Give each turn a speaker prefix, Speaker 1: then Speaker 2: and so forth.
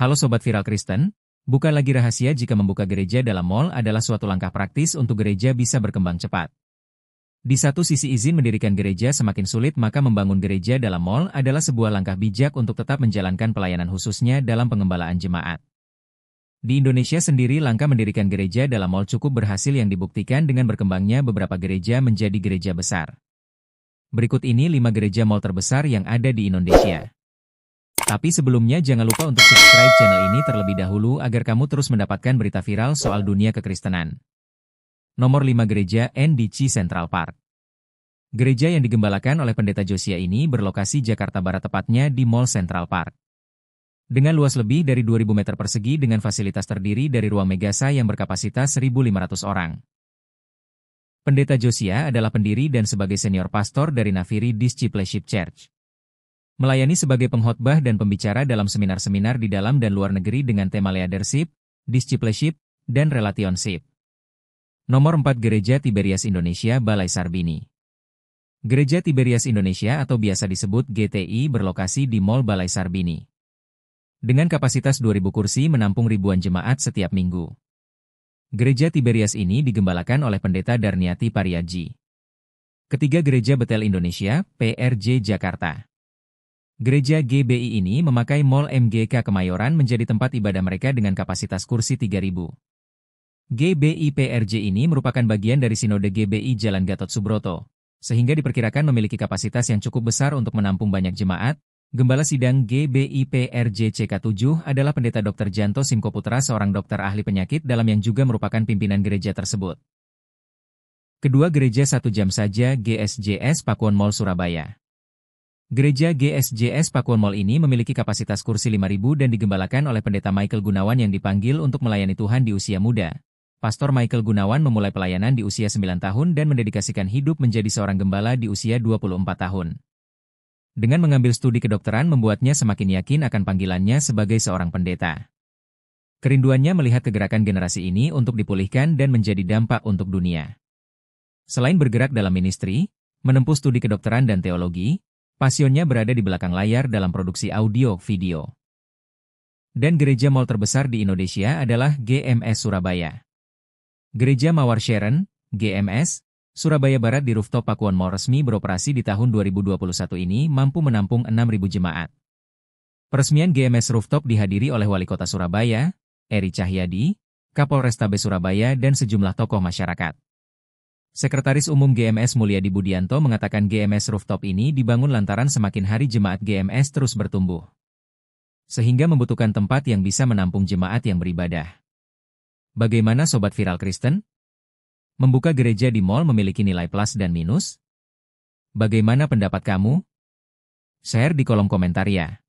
Speaker 1: Halo Sobat Viral Kristen, bukan lagi rahasia jika membuka gereja dalam mal adalah suatu langkah praktis untuk gereja bisa berkembang cepat. Di satu sisi izin mendirikan gereja semakin sulit, maka membangun gereja dalam mal adalah sebuah langkah bijak untuk tetap menjalankan pelayanan khususnya dalam pengembalaan jemaat. Di Indonesia sendiri, langkah mendirikan gereja dalam mal cukup berhasil yang dibuktikan dengan berkembangnya beberapa gereja menjadi gereja besar. Berikut ini 5 gereja mal terbesar yang ada di Indonesia. Tapi sebelumnya jangan lupa untuk subscribe channel ini terlebih dahulu agar kamu terus mendapatkan berita viral soal dunia kekristenan. Nomor 5 Gereja NDC Central Park. Gereja yang digembalakan oleh Pendeta Josia ini berlokasi Jakarta Barat, tepatnya di Mall Central Park. Dengan luas lebih dari 2.000 meter persegi dengan fasilitas terdiri dari ruang megasa yang berkapasitas 1.500 orang. Pendeta Josia adalah pendiri dan sebagai senior pastor dari Nafiri Discipleship Church. Melayani sebagai pengkhotbah dan pembicara dalam seminar-seminar di dalam dan luar negeri dengan tema leadership, discipleship, dan relationship. Nomor 4 Gereja Tiberias Indonesia Balai Sarbini. Gereja Tiberias Indonesia atau biasa disebut GTI berlokasi di Mall Balai Sarbini. Dengan kapasitas 2.000 kursi menampung ribuan jemaat setiap minggu. Gereja Tiberias ini digembalakan oleh Pendeta Darniati Pariaji. Ketiga Gereja Betel Indonesia, PRJ Jakarta. Gereja GBI ini memakai Mall MGK Kemayoran menjadi tempat ibadah mereka dengan kapasitas kursi 3.000. GBI PRJ ini merupakan bagian dari Sinode GBI Jalan Gatot Subroto, sehingga diperkirakan memiliki kapasitas yang cukup besar untuk menampung banyak jemaat. Gembala sidang GBI PRJ CK7 adalah Pendeta Dr. Janto Simko Putra, seorang dokter ahli penyakit dalam yang juga merupakan pimpinan gereja tersebut. Kedua Gereja Satu Jam Saja GSJS Pakuwon Mall Surabaya. Gereja GSJS Pakuwon Mall ini memiliki kapasitas kursi 5.000 dan digembalakan oleh Pendeta Michael Gunawan yang dipanggil untuk melayani Tuhan di usia muda. Pastor Michael Gunawan memulai pelayanan di usia 9 tahun dan mendedikasikan hidup menjadi seorang gembala di usia 24 tahun. Dengan mengambil studi kedokteran membuatnya semakin yakin akan panggilannya sebagai seorang pendeta. Kerinduannya melihat kegerakan generasi ini untuk dipulihkan dan menjadi dampak untuk dunia. Selain bergerak dalam ministri, menempuh studi kedokteran dan teologi, pasionnya berada di belakang layar dalam produksi audio video. Dan gereja mal terbesar di Indonesia adalah GMS Surabaya. Gereja Mawar Sharon, GMS, Surabaya Barat di rooftop Pakuwon Mall resmi beroperasi di tahun 2021 ini mampu menampung 6.000 jemaat. Peresmian GMS Rooftop dihadiri oleh Wali Kota Surabaya, Eri Cahyadi, Kapolrestabes Surabaya dan sejumlah tokoh masyarakat. Sekretaris Umum GMS Mulyadi Budianto mengatakan GMS Rooftop ini dibangun lantaran semakin hari jemaat GMS terus bertumbuh, sehingga membutuhkan tempat yang bisa menampung jemaat yang beribadah. Bagaimana Sobat Viral Kristen? Membuka gereja di mal memiliki nilai plus dan minus? Bagaimana pendapat kamu? Share di kolom komentar ya.